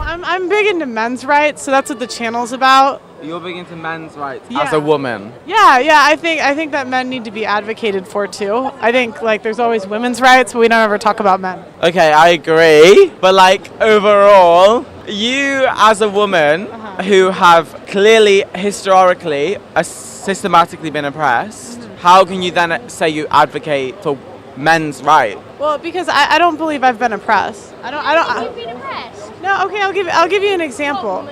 I'm big into men's rights, so that's what the channel's about. You're big into men's rights as a woman. Yeah, I think that men need to be advocated for too. I think like there's always women's rights, but we don't ever talk about men. Okay, I agree. But like overall, you as a woman who have clearly historically systematically been oppressed, how can you then say you advocate for men's rights? Well, because I don't believe I've been oppressed. You've been oppressed? No, okay, I'll give you an example.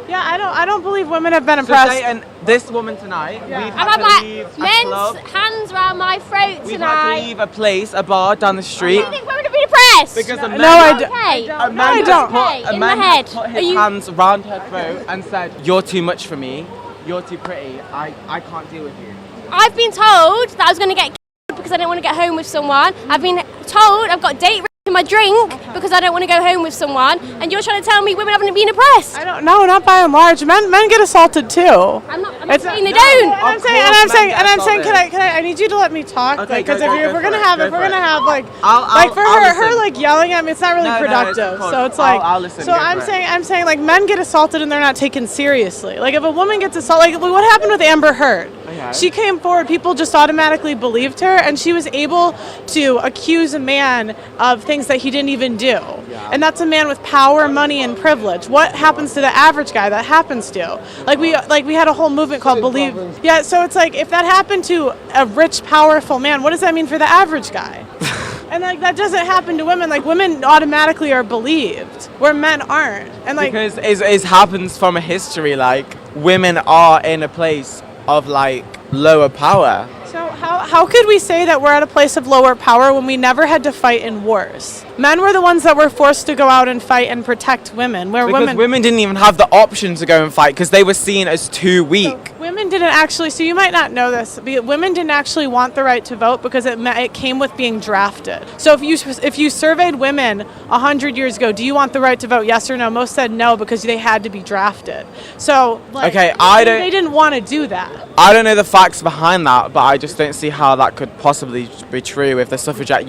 Yeah, I don't believe women have been So oppressed. and this woman tonight, we've I've had had to like leave a men's club. hands around my throat We've tonight. had to leave a place, a bar down the street. You think women have been oppressed? Because a man, Okay. a No, man I just don't. put, a In man the head. just put Are his you- hands round her throat and said, "You're too much for me. You're too pretty. I can't deal with you." I've been told that I was going to get killed because I didn't want to get home with someone. I've been told I've got date in my drink because I don't want to go home with someone. And you're trying to tell me women haven't been oppressed? I don't know, not by and large. Men get assaulted too. I'm not saying they No, don't. And I'm saying, can I need you to let me talk? Okay, Because go if we're for gonna it, have, go if we're for gonna it. have like I'll her listen. like yelling at me, it's not really No, productive. it's So it's like, I'll listen, so go I'm for it. saying like men get assaulted and they're not taken seriously. Like if a woman gets assaulted, like what happened with Amber Heard? Okay. She came forward, people just automatically believed her, and she was able to accuse a man of things that he didn't even do. Yeah. And that's a man with power, money, and privilege. What happens to the average guy that happens to? Like we had a whole movement called Believe. Yeah, so it's like if that happened to a rich, powerful man, what does that mean for the average guy? And like that doesn't happen to women. Like women automatically are believed, where men aren't. And like Because it happens from a history, like women are in a place of like lower power. So how could we say that we're at a place of lower power when we never had to fight in wars? Men were the ones that were forced to go out and fight and protect women, where Because women didn't even have the option to go and fight because they were seen as too weak. Women didn't actually, so you might not know this, but women didn't actually want the right to vote because it came with being drafted. So if you surveyed women 100 years ago, do you want the right to vote, yes or no? Most said no because they had to be drafted. So like, Okay, they didn't want to do that. I don't know the facts behind that, but I just don't see how that could possibly be true with the suffragette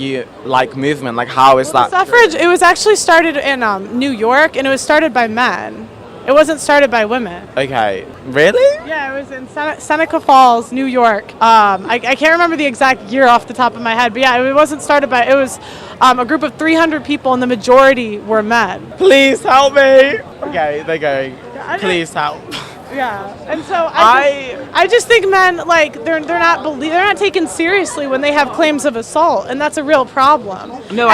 movement. Like, how is that? Suffrage, it was actually started in New York, and it was started by men. It wasn't started by women. Okay, really? Yeah, it was in Seneca Falls, New York. I can't remember the exact year off the top of my head, but yeah, it wasn't started by, it was a group of 300 people, and the majority were men. Please help me. Okay, they're going. Please help. Yeah, and so I just think men like they're not taken seriously when they have claims of assault, and that's a real problem. No,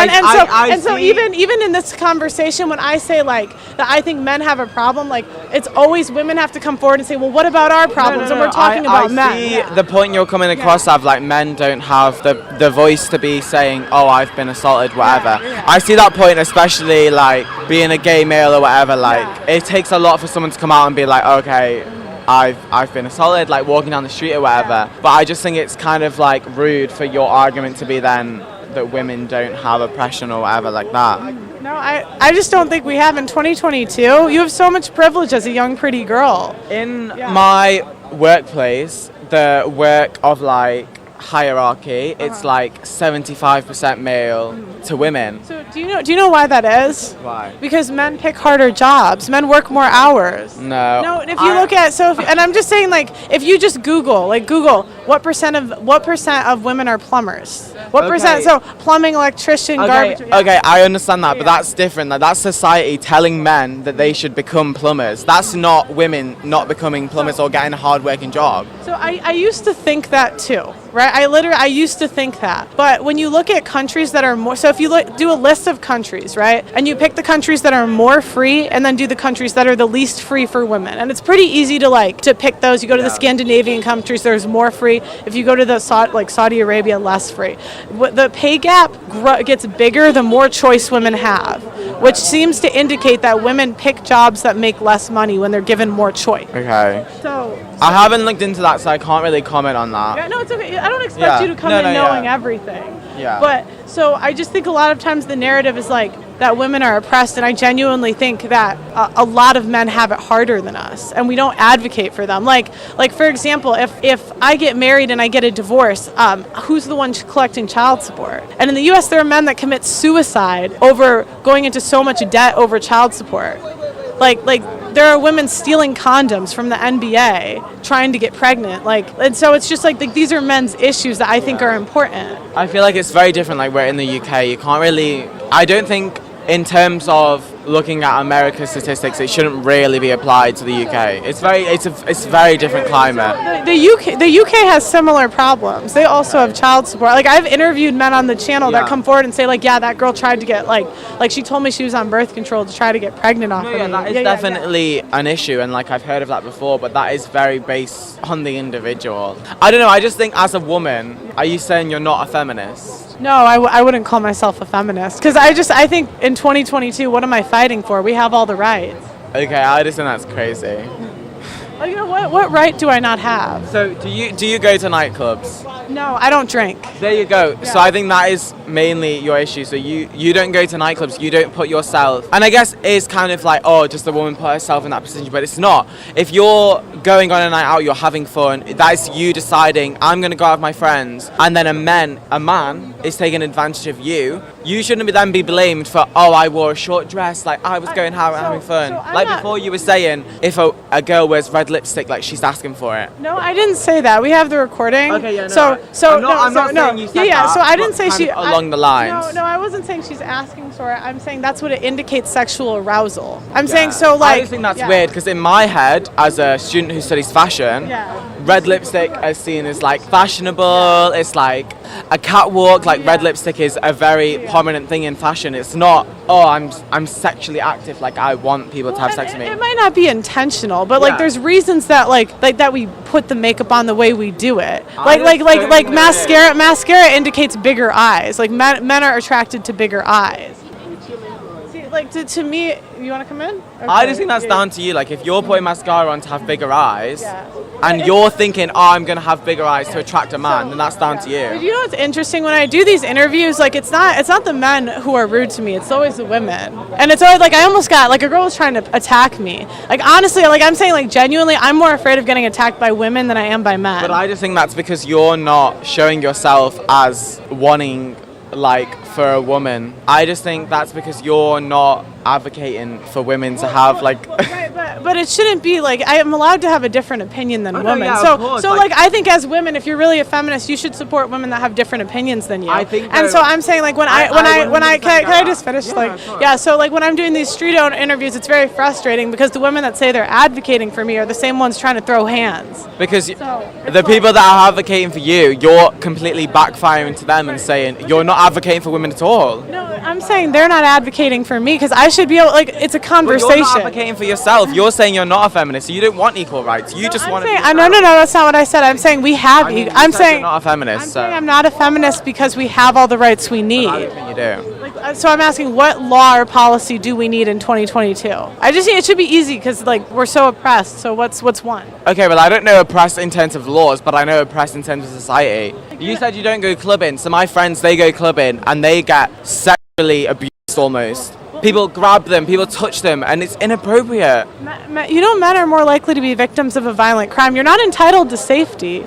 so even in this conversation, when I say like that, I think men have a problem. Like it's always women have to come forward and say, well, what about our problems? And we're talking about men. I see the point you're coming across of like men don't have the voice to be saying, oh, I've been assaulted, whatever. Yeah. I see that point, especially like being a gay male or whatever. Like it takes a lot for someone to come out and be like, okay, I've been assaulted, like walking down the street or whatever. But I just think it's kind of like rude for your argument to be then that women don't have oppression or whatever like that. No, I just don't think we have in 2022. You have so much privilege as a young, pretty girl. In my workplace, the work of like hierarchy, it's like 75% male to women. So do you know why that is? Why? Because men pick harder jobs. Men work more hours. No. No, if you look at and I'm just saying like if you just Google what percent of women are plumbers? What percent? So plumbing, electrician, garbage. Okay, I understand that, but that's different. Like, that's society telling men that they should become plumbers. That's not women not becoming plumbers or getting a hard-working job. So I used to think that too, right? I used to think that. But when you look at countries that are more, so if you do a list of countries, right? And you pick the countries that are more free and then do the countries that are the least free for women. And it's pretty easy to pick those. You go to the Scandinavian countries, there's more free. If you go to the Saudi Arabia, less free. The pay gap gets bigger the more choice women have, which seems to indicate that women pick jobs that make less money when they're given more choice. Okay. So I haven't looked into that, so I can't really comment on that. yeah, no, it's okay. I don't expect you to come in knowing everything. Yeah. But so I just think a lot of times the narrative is like that women are oppressed, and I genuinely think that a lot of men have it harder than us, and we don't advocate for them. Like for example, if I get married and I get a divorce, who's the one collecting child support? And in the U.S., there are men that commit suicide over going into so much debt over child support. Like there are women stealing condoms from the NBA trying to get pregnant. And so it's just like these are men's issues that I think are important. I feel like it's very different. Like we're in the UK, you can't really. I don't think in terms of looking at America's statistics, it shouldn't really be applied to the UK. It's a very different climate. The UK has similar problems. They also have child support. Like I've interviewed men on the channel that come forward and say like, yeah, that girl tried to get like she told me she was on birth control to try to get pregnant off of me. That is definitely an issue, and like I've heard of that before, but that is very based on the individual. I don't know, I just think as a woman, are you saying you're not a feminist? No, I wouldn't call myself a feminist, because I think in 2022, what am I fighting for? We have all the rights. Okay, I just think that's crazy. Well, you know what right do I not have? So do you go to nightclubs? No, I don't drink. There you go. Yeah. So I think that is mainly your issue. So you don't go to nightclubs, you don't put yourself, and I guess it's kind of like, oh, just a woman put herself in that position, but it's not. If you're going on a night out, you're having fun, that is you deciding, I'm going to go out with my friends, and then a man is taking advantage of you, you shouldn't then be blamed for, oh, I wore a short dress, like I was going out having fun. Like before you were saying, if a girl wears red lipstick, like she's asking for it. No, I didn't say that. We have the recording. Okay, yeah, no. I'm not saying you said that. So I didn't say she along the lines. No, I wasn't saying she's asking for it. I'm saying that's what it indicates, sexual arousal. I'm saying so like. I just think that's weird, because in my head, as a student who studies fashion, red lipstick is seen as like fashionable. It's like a catwalk. Like red lipstick is a very prominent thing in fashion. It's not, oh, I'm sexually active. Like I want people to have sex with me. It might not be intentional, but like there's reasons that like that we put the makeup on the way we do it. Like mascara indicates bigger eyes. Like men are attracted to bigger eyes. See, like to me, you want to come in? Okay. I just think that's down to you. Like if you're putting mascara on to have bigger eyes, and you're thinking, oh, I'm gonna have bigger eyes to attract a man, then that's down to you. You know what's interesting? When I do these interviews, like it's not the men who are rude to me. It's always the women, and it's always like I almost got like a girl was trying to attack me. Like honestly, like I'm saying, like genuinely, I'm more afraid of getting attacked by women than I am by men. But I just think that's because you're not showing yourself as wanting like for a woman. I just think that's because you're not advocating for women to have like but it shouldn't be like I am allowed to have a different opinion than women. Of course, so like I think as women, if you're really a feminist, you should support women that have different opinions than you. I think and so I'm saying like when I can I just finish so like when I'm doing these street owner interviews, it's very frustrating because the women that say they're advocating for me are the same ones trying to throw hands. Because the people that are advocating for you, you're completely backfiring to them and saying you're not advocating for women at all. No, I'm saying they're not advocating for me because I should be able, like, it's a conversation. But you're not advocating for yourself. You're saying you're not a feminist, so you don't want equal rights. You just want to. No, that's not what I said. I'm saying we have. I'm saying you're not a feminist. I'm saying I'm not a feminist because we have all the rights we need. I don't think you do. So I'm asking, what law or policy do we need in 2022? I just think it should be easy because like we're so oppressed. So what's one? Okay, well I don't know oppressed in terms of laws, but I know oppressed in terms of society. You said you don't go clubbing, so my friends, they go clubbing and they get sexually abused almost. People grab them, people touch them, and it's inappropriate. You know, men are more likely to be victims of a violent crime. You're not entitled to safety.